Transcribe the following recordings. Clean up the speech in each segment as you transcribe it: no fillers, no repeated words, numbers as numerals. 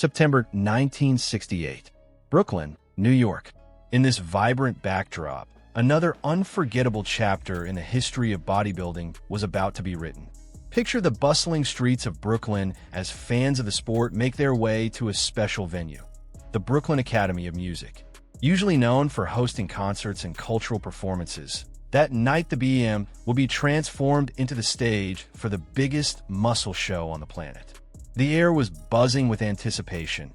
September 1968. Brooklyn, New York. In this vibrant backdrop, another unforgettable chapter in the history of bodybuilding was about to be written. Picture the bustling streets of Brooklyn as fans of the sport make their way to a special venue, the Brooklyn Academy of Music. Usually known for hosting concerts and cultural performances, that night the BM will be transformed into the stage for the biggest muscle show on the planet. The air was buzzing with anticipation.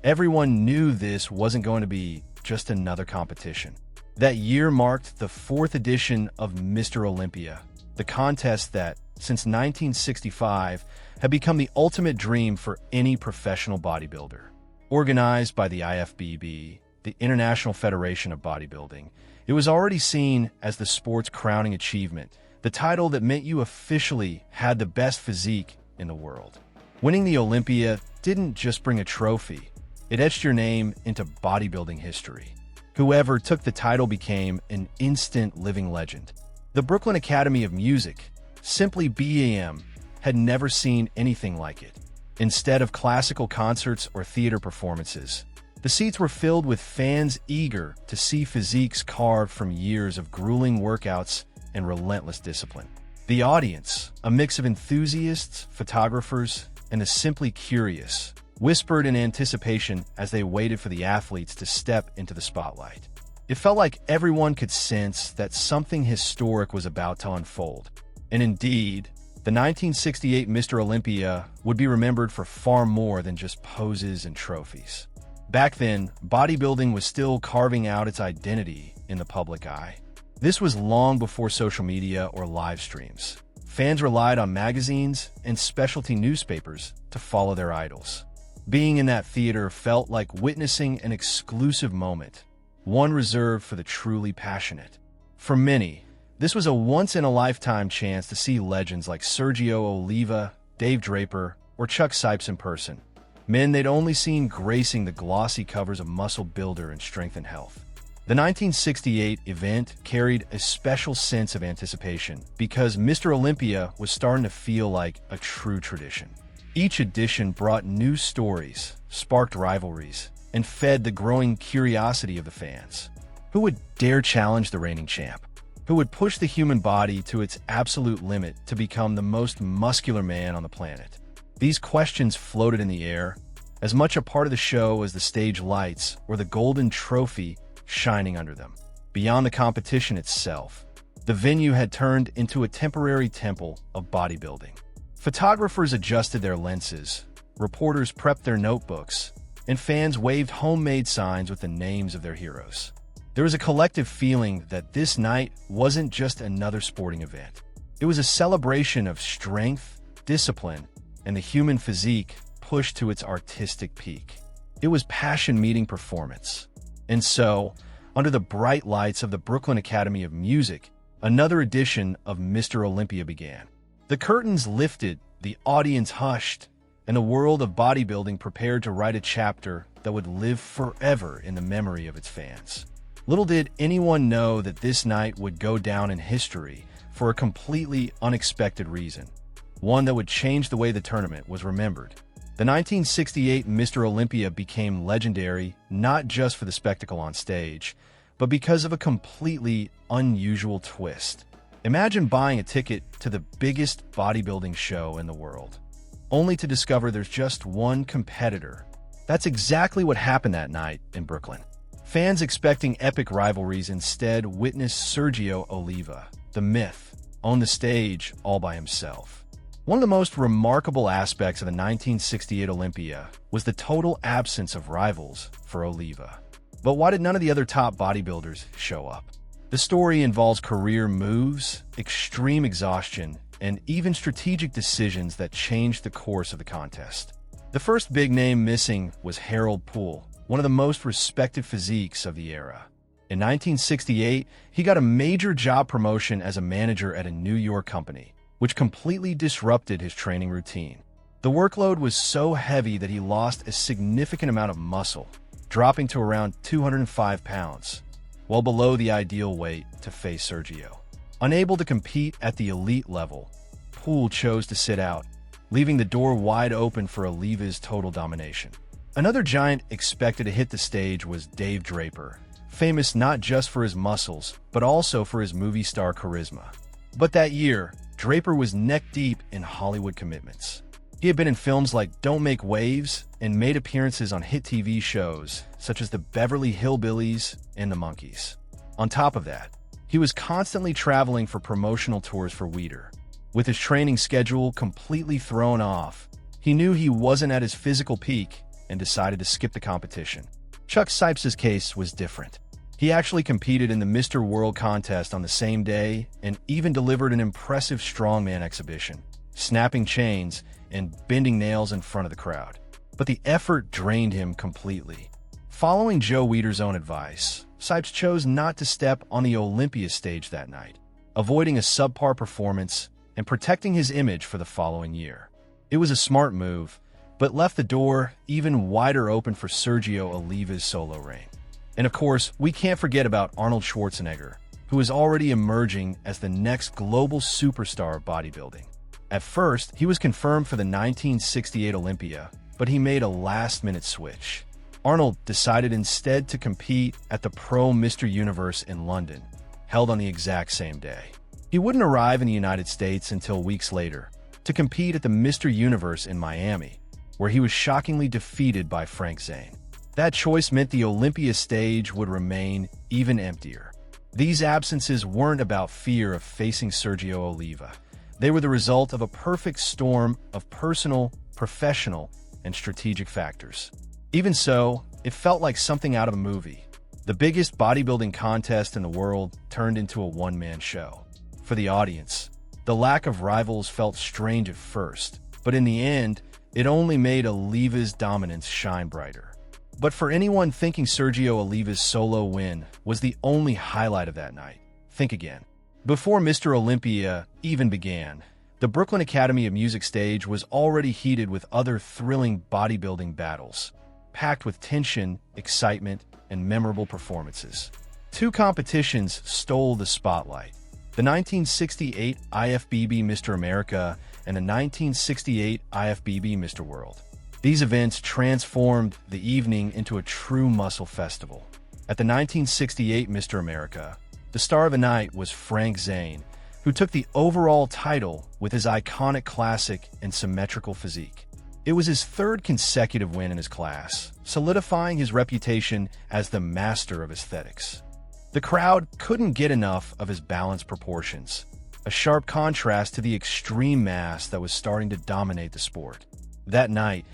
Everyone knew this wasn't going to be just another competition. That year marked the 4th edition of Mr. Olympia, the contest that, since 1965, had become the ultimate dream for any professional bodybuilder. Organized by the IFBB, the International Federation of Bodybuilding, it was already seen as the sport's crowning achievement, the title that meant you officially had the best physique in the world. Winning the Olympia didn't just bring a trophy, it etched your name into bodybuilding history. Whoever took the title became an instant living legend. The Brooklyn Academy of Music, simply BAM, had never seen anything like it. Instead of classical concerts or theater performances, the seats were filled with fans eager to see physiques carved from years of grueling workouts and relentless discipline. The audience, a mix of enthusiasts, photographers, and the simply curious, whispered in anticipation as they waited for the athletes to step into the spotlight. It felt like everyone could sense that something historic was about to unfold. And indeed, the 1968 Mr. Olympia would be remembered for far more than just poses and trophies. Back then, bodybuilding was still carving out its identity in the public eye. This was long before social media or live streams. Fans relied on magazines and specialty newspapers to follow their idols. Being in that theater felt like witnessing an exclusive moment, one reserved for the truly passionate. For many, this was a once-in-a-lifetime chance to see legends like Sergio Oliva, Dave Draper, or Chuck Sipes in person. Men they'd only seen gracing the glossy covers of Muscle Builder and Strength and Health. The 1968 event carried a special sense of anticipation because Mr. Olympia was starting to feel like a true tradition. Each edition brought new stories, sparked rivalries, and fed the growing curiosity of the fans. Who would dare challenge the reigning champ? Who would push the human body to its absolute limit to become the most muscular man on the planet? These questions floated in the air, as much a part of the show as the stage lights or the golden trophy shining under them. Beyond the competition itself, the venue had turned into a temporary temple of bodybuilding. Photographers adjusted their lenses, reporters prepped their notebooks, and fans waved homemade signs with the names of their heroes. There was a collective feeling that this night wasn't just another sporting event. It was a celebration of strength, discipline, and the human physique pushed to its artistic peak. It was passion meeting performance. And so, under the bright lights of the Brooklyn Academy of Music, another edition of Mr. Olympia began. The curtains lifted, the audience hushed, and the world of bodybuilding prepared to write a chapter that would live forever in the memory of its fans. Little did anyone know that this night would go down in history for a completely unexpected reason, one that would change the way the tournament was remembered. The 1968 Mr. Olympia became legendary not just for the spectacle on stage, but because of a completely unusual twist. Imagine buying a ticket to the biggest bodybuilding show in the world, only to discover there's just one competitor. That's exactly what happened that night in Brooklyn. Fans expecting epic rivalries instead witnessed Sergio Oliva, the myth, on the stage all by himself. One of the most remarkable aspects of the 1968 Olympia was the total absence of rivals for Oliva. But why did none of the other top bodybuilders show up? The story involves career moves, extreme exhaustion, and even strategic decisions that changed the course of the contest. The first big name missing was Harold Poole, one of the most respected physiques of the era. In 1968, he got a major job promotion as a manager at a New York company, which completely disrupted his training routine. The workload was so heavy that he lost a significant amount of muscle, dropping to around 205 pounds, well below the ideal weight to face Sergio. Unable to compete at the elite level, Poole chose to sit out, leaving the door wide open for Oliva's total domination. Another giant expected to hit the stage was Dave Draper, famous not just for his muscles, but also for his movie star charisma. But that year, Draper was neck-deep in Hollywood commitments. He had been in films like Don't Make Waves and made appearances on hit TV shows such as The Beverly Hillbillies and The Monkees. On top of that, he was constantly traveling for promotional tours for Weider. With his training schedule completely thrown off, he knew he wasn't at his physical peak and decided to skip the competition. Chuck Sipes' case was different. He actually competed in the Mr. World contest on the same day and even delivered an impressive strongman exhibition, snapping chains and bending nails in front of the crowd. But the effort drained him completely. Following Joe Weider's own advice, Sipes chose not to step on the Olympia stage that night, avoiding a subpar performance and protecting his image for the following year. It was a smart move, but left the door even wider open for Sergio Oliva's solo reign. And of course, we can't forget about Arnold Schwarzenegger, who is already emerging as the next global superstar of bodybuilding. At first, he was confirmed for the 1968 Olympia, but he made a last-minute switch. Arnold decided instead to compete at the Pro Mr. Universe in London, held on the exact same day. He wouldn't arrive in the United States until weeks later, to compete at the Mr. Universe in Miami, where he was shockingly defeated by Frank Zane. That choice meant the Olympia stage would remain even emptier. These absences weren't about fear of facing Sergio Oliva. They were the result of a perfect storm of personal, professional, and strategic factors. Even so, it felt like something out of a movie. The biggest bodybuilding contest in the world turned into a one-man show. For the audience, the lack of rivals felt strange at first, but in the end, it only made Oliva's dominance shine brighter. But for anyone thinking Sergio Oliva's solo win was the only highlight of that night, think again. Before Mr. Olympia even began, the Brooklyn Academy of Music stage was already heated with other thrilling bodybuilding battles, packed with tension, excitement, and memorable performances. Two competitions stole the spotlight: the 1968 IFBB Mr. America and the 1968 IFBB Mr. World. These events transformed the evening into a true muscle festival. At the 1968 Mr. America, the star of the night was Frank Zane, who took the overall title with his iconic classic and symmetrical physique. It was his third consecutive win in his class, solidifying his reputation as the master of aesthetics. The crowd couldn't get enough of his balanced proportions, a sharp contrast to the extreme mass that was starting to dominate the sport. That night,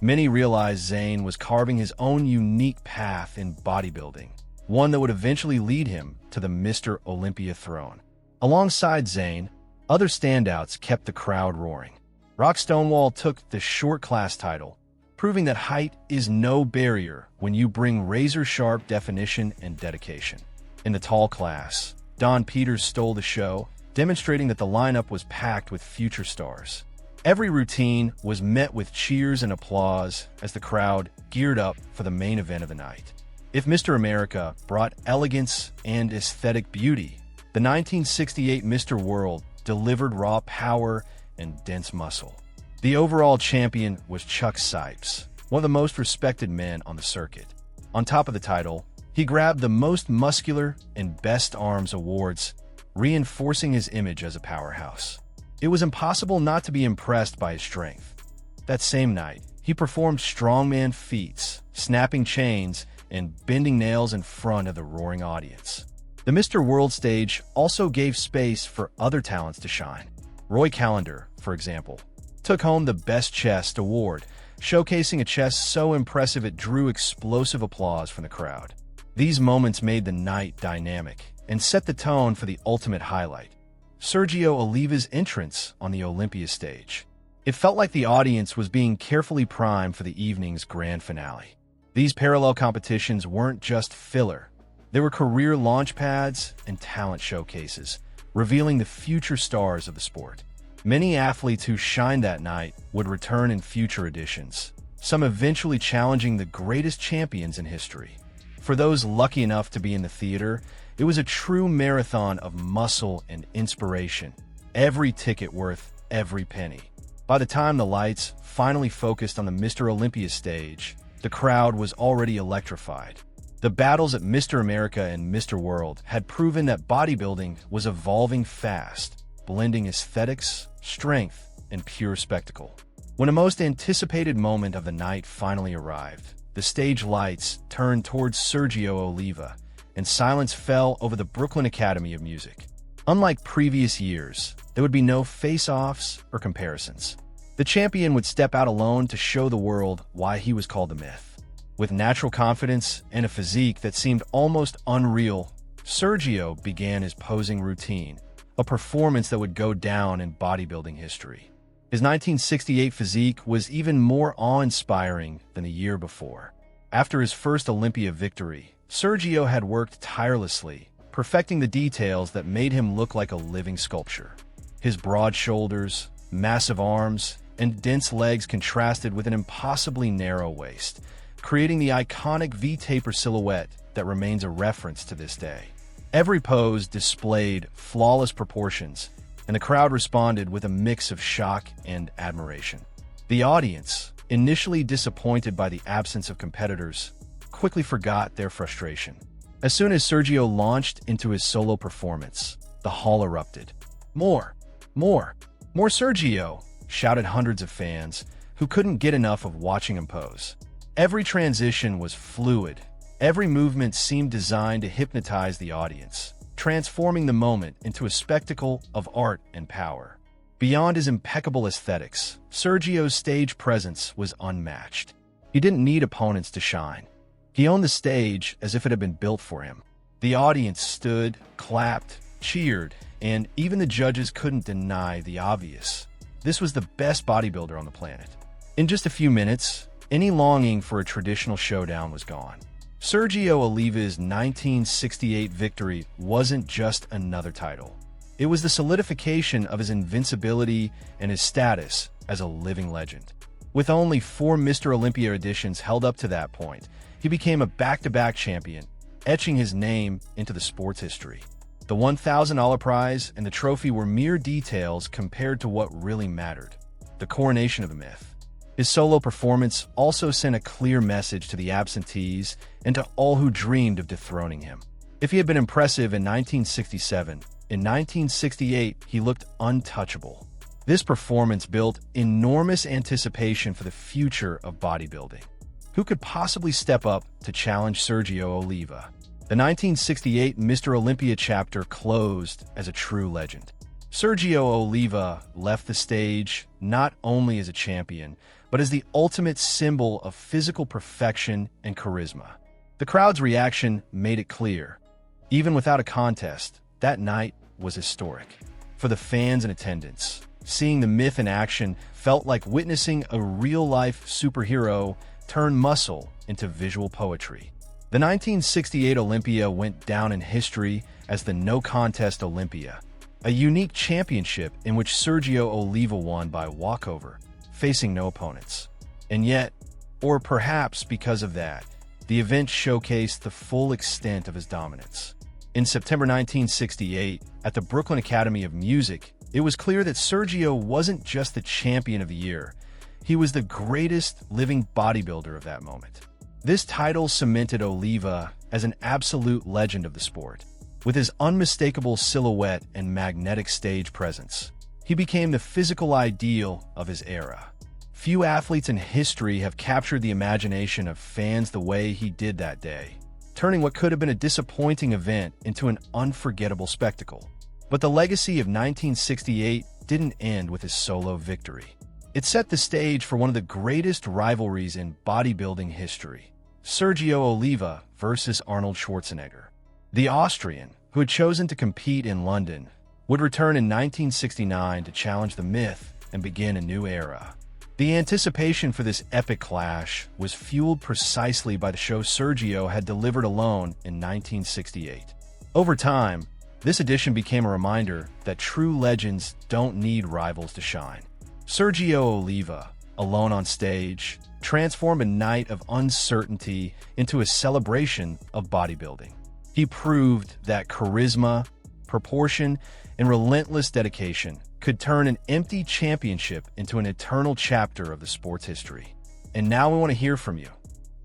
many realized Zane was carving his own unique path in bodybuilding, one that would eventually lead him to the Mr. Olympia throne. Alongside Zane, other standouts kept the crowd roaring. Rock Stonewall took the short class title, proving that height is no barrier when you bring razor-sharp definition and dedication. In the tall class, Don Peters stole the show, demonstrating that the lineup was packed with future stars. Every routine was met with cheers and applause as the crowd geared up for the main event of the night. If Mr. America brought elegance and aesthetic beauty, the 1968 Mr. World delivered raw power and dense muscle. The overall champion was Chuck Sipes, one of the most respected men on the circuit. On top of the title, he grabbed the Most Muscular and Best Arms awards, reinforcing his image as a powerhouse. It was impossible not to be impressed by his strength. That same night, he performed strongman feats, snapping chains, and bending nails in front of the roaring audience. The Mr. World stage also gave space for other talents to shine. Roy Callender, for example, took home the Best Chest award, showcasing a chest so impressive it drew explosive applause from the crowd. These moments made the night dynamic and set the tone for the ultimate highlight: Sergio Oliva's entrance on the Olympia stage. It felt like the audience was being carefully primed for the evening's grand finale. These parallel competitions weren't just filler. They were career launch pads and talent showcases, revealing the future stars of the sport. Many athletes who shined that night would return in future editions, some eventually challenging the greatest champions in history. For those lucky enough to be in the theater, it was a true marathon of muscle and inspiration, every ticket worth every penny. By the time the lights finally focused on the Mr. Olympia stage, the crowd was already electrified. The battles at Mr. America and Mr. World had proven that bodybuilding was evolving fast, blending aesthetics, strength, and pure spectacle. When a most anticipated moment of the night finally arrived, the stage lights turned towards Sergio Oliva, and silence fell over the Brooklyn Academy of Music. Unlike previous years, there would be no face-offs or comparisons. The champion would step out alone to show the world why he was called the Myth. With natural confidence and a physique that seemed almost unreal, Sergio began his posing routine, a performance that would go down in bodybuilding history. His 1968 physique was even more awe-inspiring than the year before. After his first Olympia victory, Sergio had worked tirelessly, perfecting the details that made him look like a living sculpture. His broad shoulders, massive arms, and dense legs contrasted with an impossibly narrow waist, creating the iconic V-taper silhouette that remains a reference to this day. Every pose displayed flawless proportions, and the crowd responded with a mix of shock and admiration. The audience, initially disappointed by the absence of competitors, quickly forgot their frustration. As soon as Sergio launched into his solo performance, the hall erupted. More Sergio!" shouted hundreds of fans who couldn't get enough of watching him pose. Every transition was fluid. Every movement seemed designed to hypnotize the audience, transforming the moment into a spectacle of art and power. Beyond his impeccable aesthetics, Sergio's stage presence was unmatched. He didn't need opponents to shine. He owned the stage as if it had been built for him. The audience stood, clapped, cheered, and even the judges couldn't deny the obvious. This was the best bodybuilder on the planet. In just a few minutes, any longing for a traditional showdown was gone. Sergio Oliva's 1968 victory wasn't just another title. It was the solidification of his invincibility and his status as a living legend. With only 4 Mr. Olympia editions held up to that point, he became a back-to-back champion, etching his name into the sport's history. The $1,000 prize and the trophy were mere details compared to what really mattered: the coronation of the Myth. His solo performance also sent a clear message to the absentees and to all who dreamed of dethroning him. If he had been impressive in 1967, in 1968 he looked untouchable. This performance built enormous anticipation for the future of bodybuilding. Who could possibly step up to challenge Sergio Oliva? The 1968 Mr. Olympia chapter closed as a true legend. Sergio Oliva left the stage not only as a champion, but as the ultimate symbol of physical perfection and charisma. The crowd's reaction made it clear. Even without a contest, that night was historic. For the fans in attendance, seeing the Myth in action felt like witnessing a real-life superhero turn muscle into visual poetry. The 1968 Olympia went down in history as the no-contest Olympia, a unique championship in which Sergio Oliva won by walkover, facing no opponents. And yet, or perhaps because of that, the event showcased the full extent of his dominance. In September 1968, at the Brooklyn Academy of Music, it was clear that Sergio wasn't just the champion of the year, he was the greatest living bodybuilder of that moment. This title cemented Oliva as an absolute legend of the sport. With his unmistakable silhouette and magnetic stage presence, he became the physical ideal of his era. Few athletes in history have captured the imagination of fans the way he did that day, turning what could have been a disappointing event into an unforgettable spectacle. But the legacy of 1968 didn't end with his solo victory. It set the stage for one of the greatest rivalries in bodybuilding history: Sergio Oliva versus Arnold Schwarzenegger. The Austrian, who had chosen to compete in London, would return in 1969 to challenge the Myth and begin a new era. The anticipation for this epic clash was fueled precisely by the show Sergio had delivered alone in 1968. Over time, this edition became a reminder that true legends don't need rivals to shine. Sergio Oliva, alone on stage, transformed a night of uncertainty into a celebration of bodybuilding. He proved that charisma, proportion, and relentless dedication could turn an empty championship into an eternal chapter of the sport's history. And now we want to hear from you.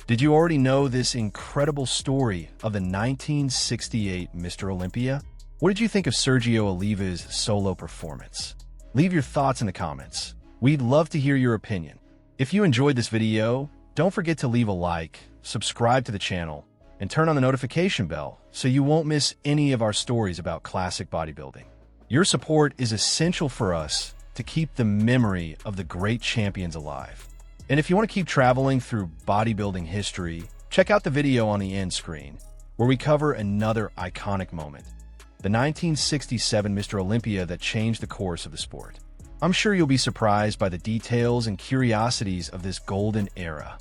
Did you already know this incredible story of the 1968 Mr. Olympia? What did you think of Sergio Oliva's solo performance? Leave your thoughts in the comments. We'd love to hear your opinion. If you enjoyed this video, don't forget to leave a like, subscribe to the channel, and turn on the notification bell so you won't miss any of our stories about classic bodybuilding. Your support is essential for us to keep the memory of the great champions alive. And if you want to keep traveling through bodybuilding history, check out the video on the end screen, where we cover another iconic moment, the 1967 Mr. Olympia that changed the course of the sport. I'm sure you'll be surprised by the details and curiosities of this golden era.